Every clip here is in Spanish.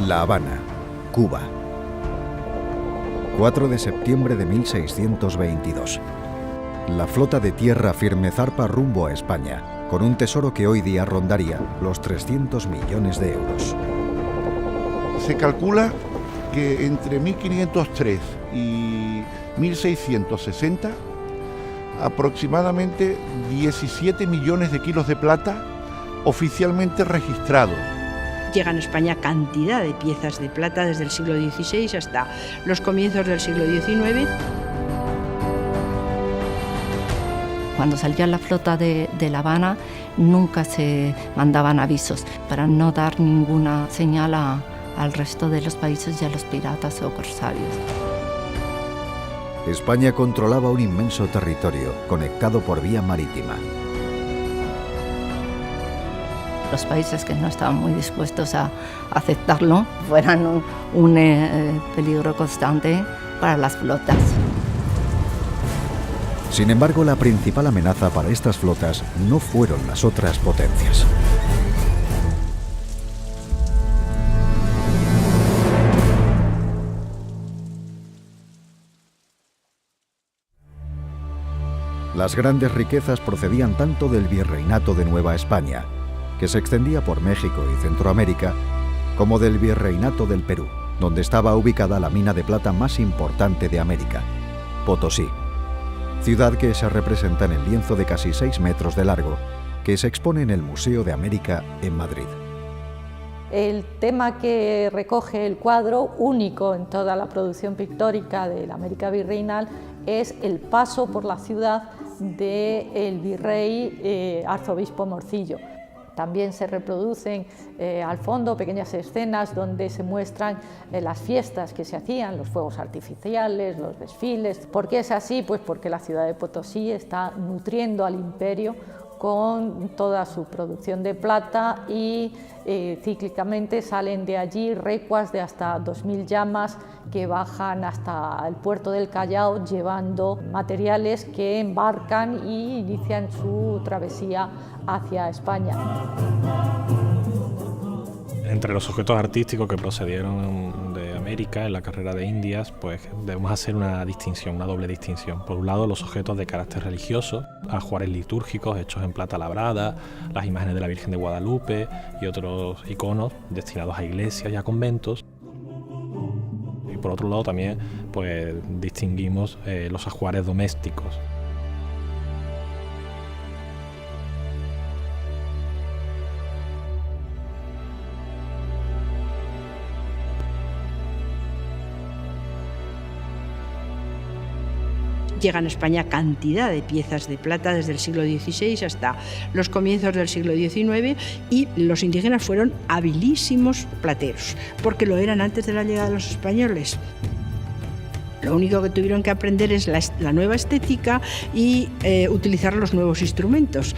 La Habana, Cuba. 4 de septiembre de 1622. La flota de tierra firme zarpa rumbo a España, con un tesoro que hoy día rondaría los 300 millones de euros. Se calcula que entre 1503 y 1660, aproximadamente 17 millones de kilos de plata oficialmente registrados. Llegan a España cantidad de piezas de plata desde el siglo XVI hasta los comienzos del siglo XIX. Cuando salía la flota de La Habana, nunca se mandaban avisos para no dar ninguna señal al resto de los países y a los piratas o corsarios. España controlaba un inmenso territorio conectado por vía marítima. Los países que no estaban muy dispuestos a aceptarlo fueran un peligro constante para las flotas. Sin embargo, la principal amenaza para estas flotas no fueron las otras potencias. Las grandes riquezas procedían tanto del Virreinato de Nueva España, que se extendía por México y Centroamérica, como del Virreinato del Perú, donde estaba ubicada la mina de plata más importante de América, Potosí, ciudad que se representa en el lienzo de casi 6 metros de largo, que se expone en el Museo de América en Madrid. El tema que recoge el cuadro, único en toda la producción pictórica de la América virreinal, es el paso por la ciudad del virrey arzobispo Morcillo. También se reproducen al fondo pequeñas escenas donde se muestran las fiestas que se hacían, los fuegos artificiales, los desfiles. ¿Por qué es así? Pues porque la ciudad de Potosí está nutriendo al imperio con toda su producción de plata y cíclicamente salen de allí recuas de hasta 2000 llamas que bajan hasta el puerto del Callao llevando materiales que embarcan y inician su travesía hacia España. Entre los objetos artísticos que procedieron de América en la carrera de Indias, pues debemos hacer una distinción, una doble distinción. Por un lado, los objetos de carácter religioso, ajuares litúrgicos hechos en plata labrada, las imágenes de la Virgen de Guadalupe y otros iconos destinados a iglesias y a conventos. Y por otro lado también pues distinguimos los ajuares domésticos. Llegan a España cantidad de piezas de plata desde el siglo XVI hasta los comienzos del siglo XIX y los indígenas fueron habilísimos plateros, porque lo eran antes de la llegada de los españoles. Lo único que tuvieron que aprender es la nueva estética y utilizar los nuevos instrumentos.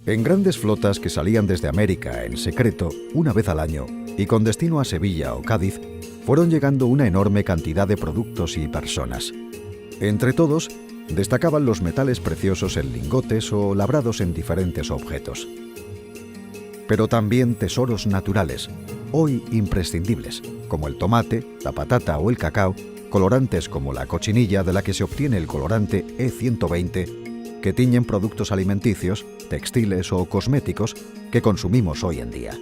En grandes flotas que salían desde América en secreto una vez al año y con destino a Sevilla o Cádiz, fueron llegando una enorme cantidad de productos y personas. Entre todos, destacaban los metales preciosos en lingotes o labrados en diferentes objetos. Pero también tesoros naturales, hoy imprescindibles, como el tomate, la patata o el cacao, colorantes como la cochinilla de la que se obtiene el colorante E120, que tiñen productos alimenticios, textiles o cosméticos que consumimos hoy en día.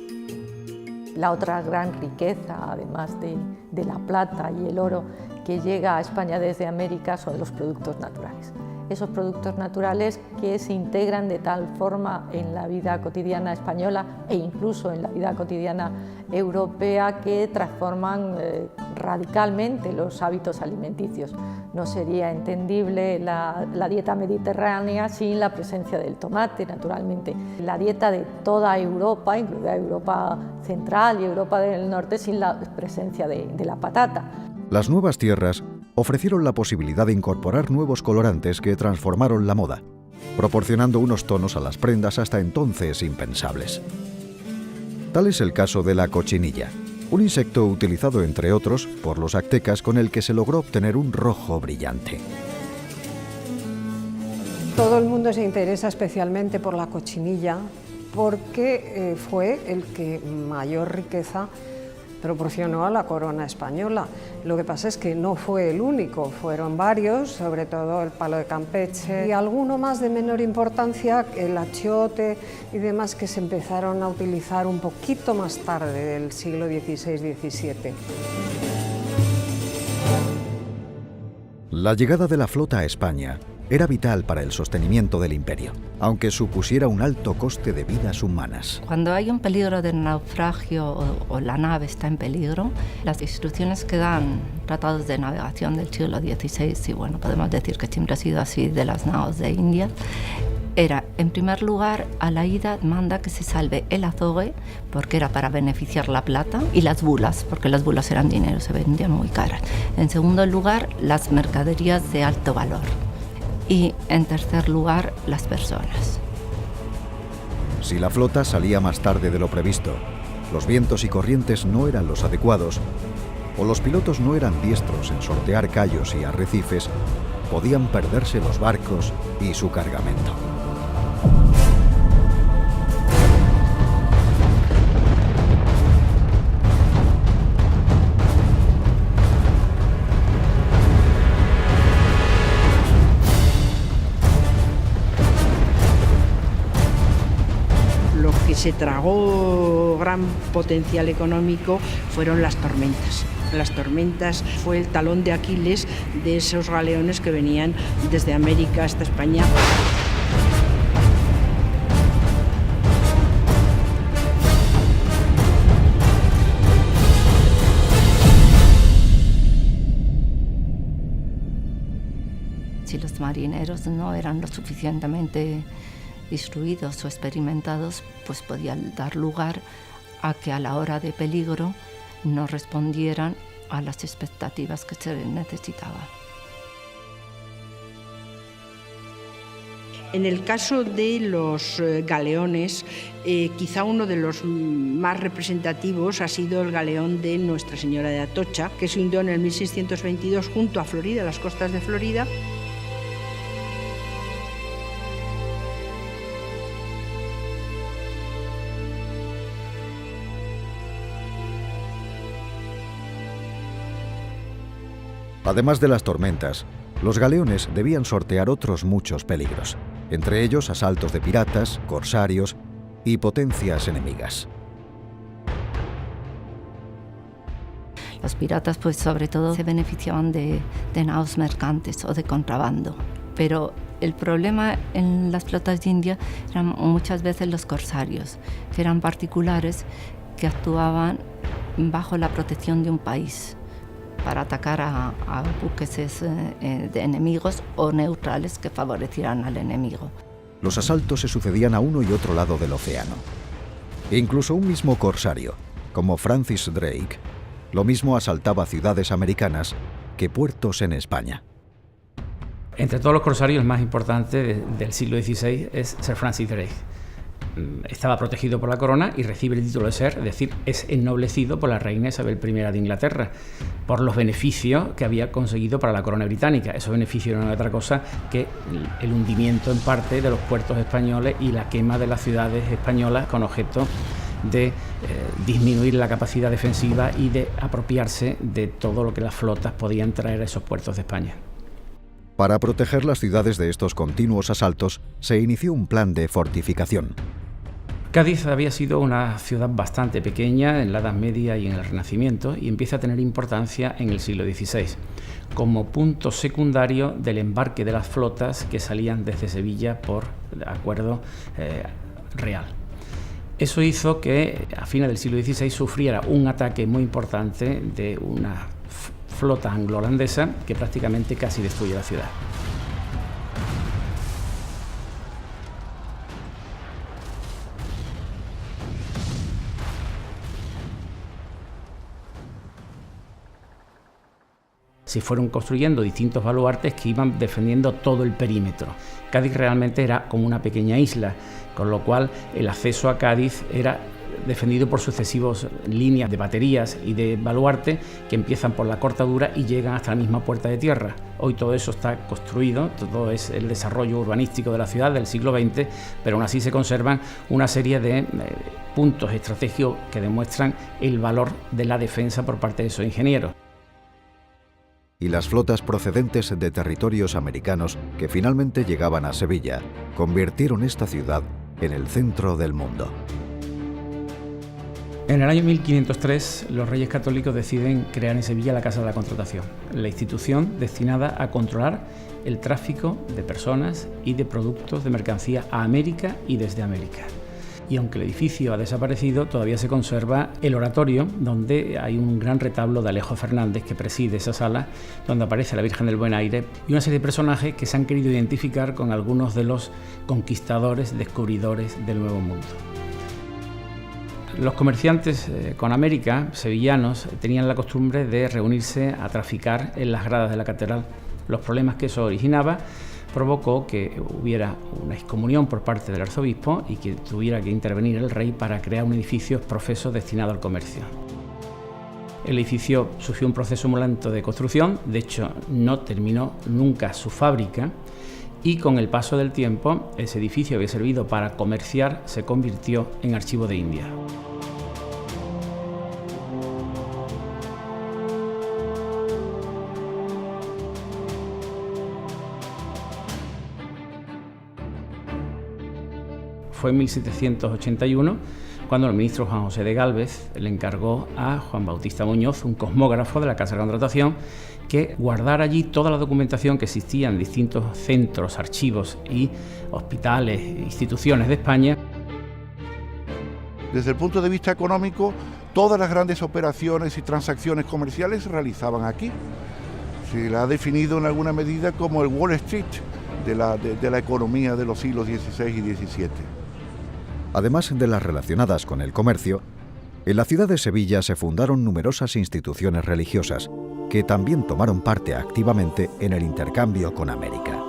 La otra gran riqueza, además de la plata y el oro, que llega a España desde América son los productos naturales. Esos productos naturales que se integran de tal forma en la vida cotidiana española e incluso en la vida cotidiana europea que transforman radicalmente los hábitos alimenticios. No sería entendible la dieta mediterránea sin la presencia del tomate, naturalmente. La dieta de toda Europa, incluida Europa central y Europa del norte, sin la presencia de la patata. Las nuevas tierras ofrecieron la posibilidad de incorporar nuevos colorantes que transformaron la moda, proporcionando unos tonos a las prendas hasta entonces impensables. Tal es el caso de la cochinilla, un insecto utilizado entre otros por los aztecas con el que se logró obtener un rojo brillante. Todo el mundo se interesa especialmente por la cochinilla porque fue el que mayor riqueza proporcionó a la corona española. Lo que pasa es que no fue el único, fueron varios, sobre todo el palo de Campeche y alguno más de menor importancia, el achiote y demás, que se empezaron a utilizar un poquito más tarde, del siglo XVI-XVII. La llegada de la flota a España era vital para el sostenimiento del imperio, aunque supusiera un alto coste de vidas humanas. Cuando hay un peligro de naufragio o la nave está en peligro, las instrucciones que dan tratados de navegación del siglo XVI, y bueno, podemos decir que siempre ha sido así de las naos de India, era, en primer lugar, a la ida manda que se salve el azogue, porque era para beneficiar la plata, y las bulas, porque las bulas eran dinero, se vendían muy caras. En segundo lugar, las mercaderías de alto valor. Y, en tercer lugar, las personas. Si la flota salía más tarde de lo previsto, los vientos y corrientes no eran los adecuados, o los pilotos no eran diestros en sortear cayos y arrecifes, podían perderse los barcos y su cargamento. Se tragó gran potencial económico fueron las tormentas. Las tormentas fue el talón de Aquiles de esos galeones que venían desde América hasta España. Si los marineros no eran lo suficientemente instruidos o experimentados, pues podían dar lugar a que a la hora de peligro no respondieran a las expectativas que se necesitaban. En el caso de los galeones, quizá uno de los más representativos ha sido el galeón de Nuestra Señora de Atocha, que se hundió en el 1622 junto a Florida, las costas de Florida. Además de las tormentas, los galeones debían sortear otros muchos peligros, entre ellos asaltos de piratas, corsarios y potencias enemigas. Los piratas, pues sobre todo, se beneficiaban de naos mercantes o de contrabando, pero el problema en las flotas de India eran muchas veces los corsarios, que eran particulares que actuaban bajo la protección de un país para atacar a buques de enemigos o neutrales que favorecieran al enemigo. Los asaltos se sucedían a uno y otro lado del océano. E incluso un mismo corsario, como Francis Drake, lo mismo asaltaba ciudades americanas que puertos en España. Entre todos los corsarios, el más importante del siglo XVI es Sir Francis Drake. Estaba protegido por la corona y recibe el título de ser, es decir, es ennoblecido por la reina Isabel I de Inglaterra por los beneficios que había conseguido para la corona británica. Esos beneficios no eran otra cosa que el hundimiento en parte de los puertos españoles y la quema de las ciudades españolas con objeto de disminuir la capacidad defensiva y de apropiarse de todo lo que las flotas podían traer a esos puertos de España. Para proteger las ciudades de estos continuos asaltos, se inició un plan de fortificación. Cádiz había sido una ciudad bastante pequeña en la Edad Media y en el Renacimiento y empieza a tener importancia en el siglo XVI, como punto secundario del embarque de las flotas que salían desde Sevilla por acuerdo real. Eso hizo que a fines del siglo XVI sufriera un ataque muy importante de una flota anglo-holandesa que prácticamente casi destruye la ciudad. Se fueron construyendo distintos baluartes que iban defendiendo todo el perímetro. Cádiz realmente era como una pequeña isla, con lo cual el acceso a Cádiz era defendido por sucesivas líneas de baterías y de baluarte que empiezan por la cortadura y llegan hasta la misma Puerta de Tierra. Hoy todo eso está construido, todo es el desarrollo urbanístico de la ciudad del siglo XX, pero aún así se conservan una serie de puntos estratégicos que demuestran el valor de la defensa por parte de esos ingenieros. Y las flotas procedentes de territorios americanos que finalmente llegaban a Sevilla convirtieron esta ciudad en el centro del mundo. En el año 1503, los Reyes Católicos deciden crear en Sevilla la Casa de la Contratación, la institución destinada a controlar el tráfico de personas y de productos de mercancía a América y desde América. Y aunque el edificio ha desaparecido, todavía se conserva el oratorio, donde hay un gran retablo de Alejo Fernández que preside esa sala, donde aparece la Virgen del Buen Aire y una serie de personajes que se han querido identificar con algunos de los conquistadores, descubridores del Nuevo Mundo. Los comerciantes con América, sevillanos, tenían la costumbre de reunirse a traficar en las gradas de la catedral. Los problemas que eso originaba provocó que hubiera una excomunión por parte del arzobispo y que tuviera que intervenir el rey para crear un edificio profeso destinado al comercio. El edificio sufrió un proceso muy lento de construcción, de hecho no terminó nunca su fábrica, y con el paso del tiempo ese edificio que había servido para comerciar se convirtió en archivo de India. Fue en 1781 cuando el ministro Juan José de Gálvez le encargó a Juan Bautista Muñoz, un cosmógrafo de la Casa de Contratación, que guardara allí toda la documentación que existía en distintos centros, archivos y hospitales, instituciones de España. Desde el punto de vista económico, todas las grandes operaciones y transacciones comerciales se realizaban aquí. Se la ha definido en alguna medida como el Wall Street de la economía de los siglos XVI y XVII. Además de las relacionadas con el comercio, en la ciudad de Sevilla se fundaron numerosas instituciones religiosas que también tomaron parte activamente en el intercambio con América.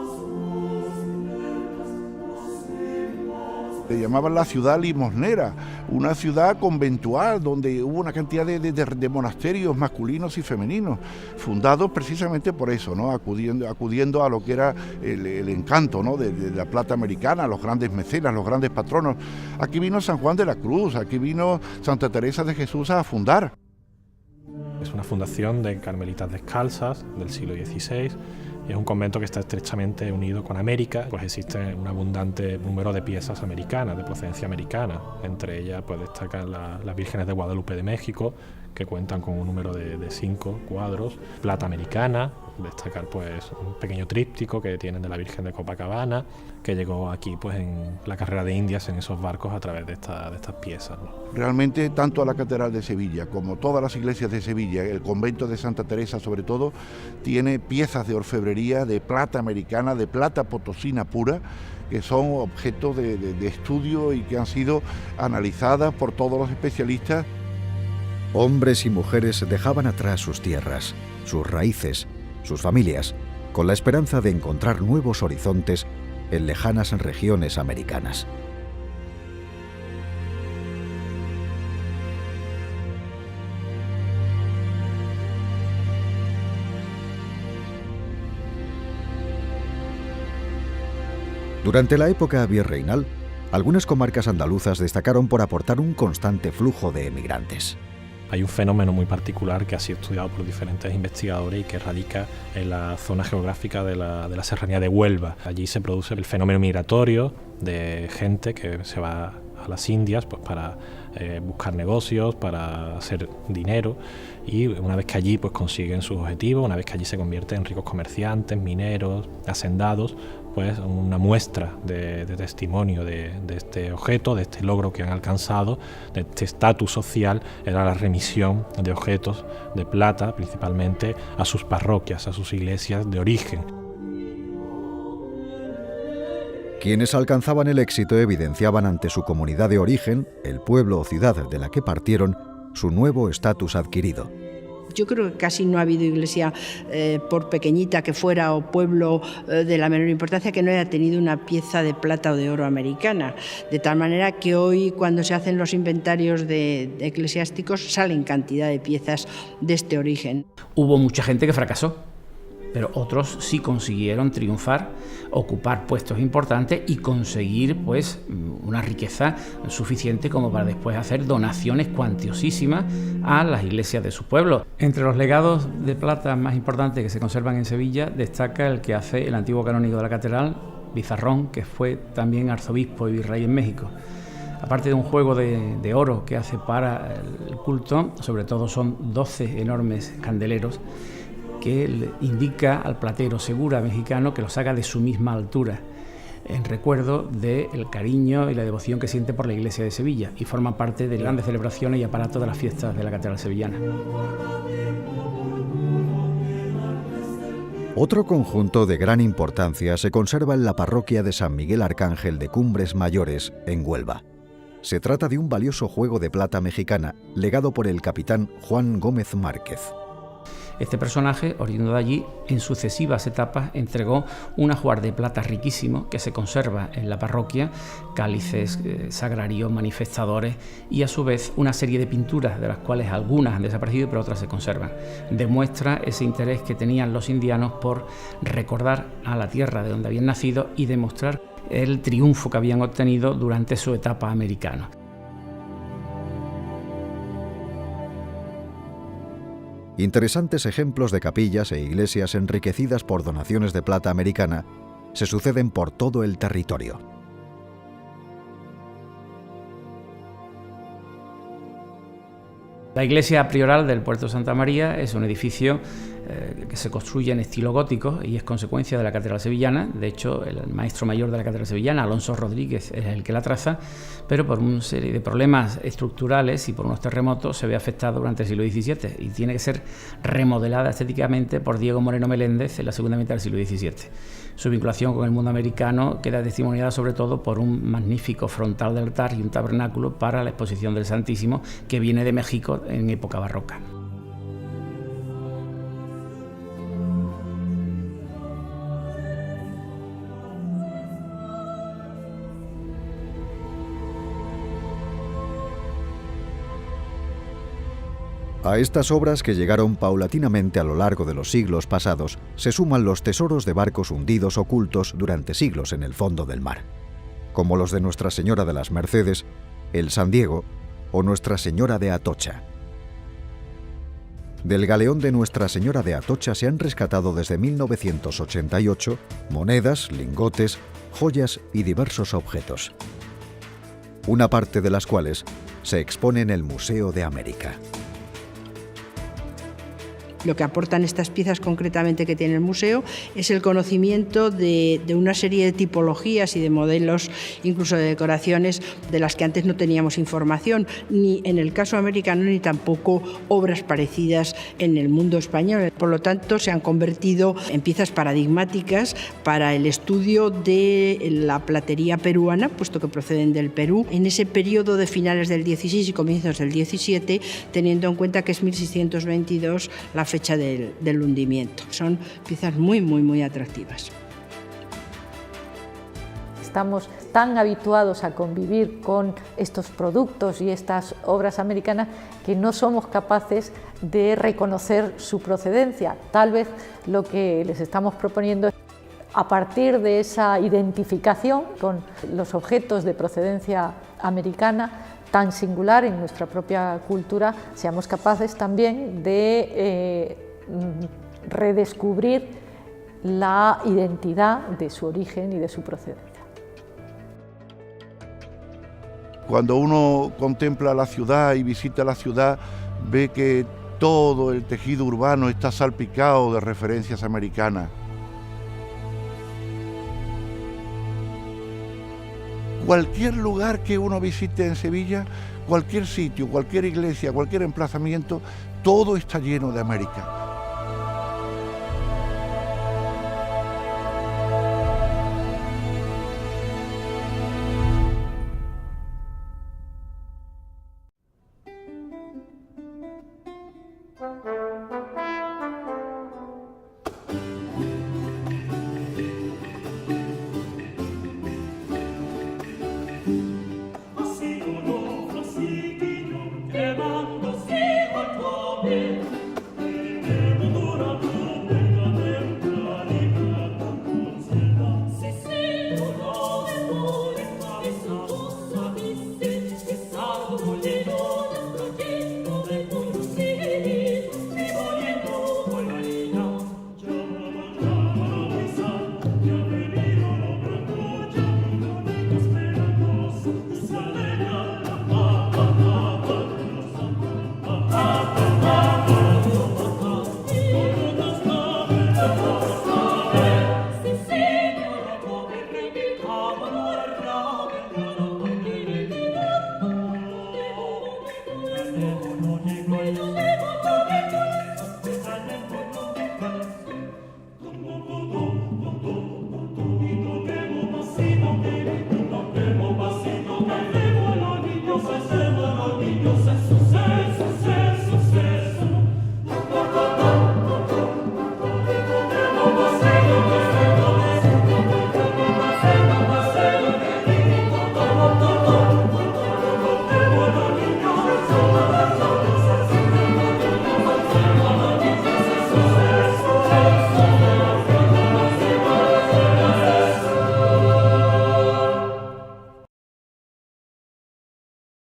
Se llamaban la ciudad limosnera, una ciudad conventual donde hubo una cantidad de monasterios masculinos y femeninos, fundados precisamente por eso, ¿no? acudiendo a lo que era el encanto, ¿no? de la plata americana, los grandes mecenas, los grandes patronos. Aquí vino San Juan de la Cruz, aquí vino Santa Teresa de Jesús a fundar. Es una fundación de carmelitas descalzas del siglo XVI. Y es un convento que está estrechamente unido con América, pues existe un abundante número de piezas americanas, de procedencia americana. Entre ellas pues destacan las vírgenes de Guadalupe de México, que cuentan con un número de 5 cuadros, plata americana, destacar pues un pequeño tríptico que tienen de la Virgen de Copacabana, que llegó aquí pues en la carrera de Indias en esos barcos a través de estas piezas, ¿no? Realmente tanto la Catedral de Sevilla como todas las iglesias de Sevilla, el convento de Santa Teresa sobre todo, tiene piezas de orfebrería de plata americana, de plata potosina pura, que son objeto de estudio y que han sido analizadas por todos los especialistas. Hombres y mujeres dejaban atrás sus tierras, sus raíces, sus familias, con la esperanza de encontrar nuevos horizontes en lejanas regiones americanas. Durante la época virreinal, algunas comarcas andaluzas destacaron por aportar un constante flujo de emigrantes. Hay un fenómeno muy particular que ha sido estudiado por diferentes investigadores y que radica en la zona geográfica de la serranía de Huelva. Allí se produce el fenómeno migratorio de gente que se va a las Indias pues para buscar negocios, para hacer dinero, y una vez que allí pues consiguen sus objetivos, una vez que allí se convierten en ricos comerciantes, mineros, hacendados, pues una muestra de testimonio de este objeto, de este logro que han alcanzado, de este estatus social, era la remisión de objetos de plata, principalmente a sus parroquias, a sus iglesias de origen. Quienes alcanzaban el éxito evidenciaban ante su comunidad de origen, el pueblo o ciudad de la que partieron, su nuevo estatus adquirido. Yo creo que casi no ha habido iglesia, por pequeñita que fuera o pueblo de la menor importancia, que no haya tenido una pieza de plata o de oro americana. De tal manera que hoy, cuando se hacen los inventarios de eclesiásticos, salen cantidad de piezas de este origen. Hubo mucha gente que fracasó, pero otros sí consiguieron triunfar, ocupar puestos importantes y conseguir pues una riqueza suficiente como para después hacer donaciones cuantiosísimas a las iglesias de su pueblo. Entre los legados de plata más importantes que se conservan en Sevilla destaca el que hace el antiguo canónigo de la catedral, Bizarrón, que fue también arzobispo y virrey en México. Aparte de un juego de oro que hace para el culto, sobre todo son 12 enormes candeleros que le indica al platero Segura mexicano que los haga de su misma altura, en recuerdo del cariño y la devoción que siente por la iglesia de Sevilla, y forma parte de grandes celebraciones y aparatos de las fiestas de la catedral sevillana. Otro conjunto de gran importancia se conserva en la parroquia de San Miguel Arcángel de Cumbres Mayores, en Huelva. Se trata de un valioso juego de plata mexicana legado por el capitán Juan Gómez Márquez. Este personaje, oriundo de allí, en sucesivas etapas entregó un ajuar de plata riquísimo que se conserva en la parroquia, cálices, sagrarios, manifestadores y a su vez una serie de pinturas, de las cuales algunas han desaparecido pero otras se conservan. Demuestra ese interés que tenían los indianos por recordar a la tierra de donde habían nacido y demostrar el triunfo que habían obtenido durante su etapa americana. Interesantes ejemplos de capillas e iglesias enriquecidas por donaciones de plata americana se suceden por todo el territorio. La iglesia prioral del Puerto de Santa María es un edificio que se construye en estilo gótico y es consecuencia de la catedral sevillana. De hecho, el maestro mayor de la catedral sevillana, Alonso Rodríguez, es el que la traza, pero por una serie de problemas estructurales y por unos terremotos se ve afectada durante el siglo XVII y tiene que ser remodelada estéticamente por Diego Moreno Meléndez en la segunda mitad del siglo XVII. Su vinculación con el mundo americano queda testimoniada sobre todo por un magnífico frontal del altar y un tabernáculo para la exposición del Santísimo que viene de México en época barroca. A estas obras, que llegaron paulatinamente a lo largo de los siglos pasados, se suman los tesoros de barcos hundidos ocultos durante siglos en el fondo del mar, como los de Nuestra Señora de las Mercedes, el San Diego o Nuestra Señora de Atocha. Del galeón de Nuestra Señora de Atocha se han rescatado desde 1988 monedas, lingotes, joyas y diversos objetos, una parte de las cuales se expone en el Museo de América. Lo que aportan estas piezas concretamente que tiene el museo es el conocimiento de una serie de tipologías y de modelos, incluso de decoraciones, de las que antes no teníamos información, ni en el caso americano, ni tampoco obras parecidas en el mundo español. Por lo tanto, se han convertido en piezas paradigmáticas para el estudio de la platería peruana, puesto que proceden del Perú, en ese periodo de finales del 16 y comienzos del 17, teniendo en cuenta que es 1622 la fecha del hundimiento. Son piezas muy atractivas. Estamos tan habituados a convivir con estos productos y estas obras americanas que no somos capaces de reconocer su procedencia. Tal vez lo que les estamos proponiendo es, a partir de esa identificación con los objetos de procedencia americana, tan singular en nuestra propia cultura, seamos capaces también de redescubrir la identidad de su origen y de su procedencia. Cuando uno contempla la ciudad y visita la ciudad, ve que todo el tejido urbano está salpicado de referencias americanas. Cualquier lugar que uno visite en Sevilla, cualquier sitio, cualquier iglesia, cualquier emplazamiento, todo está lleno de América. Sevilla.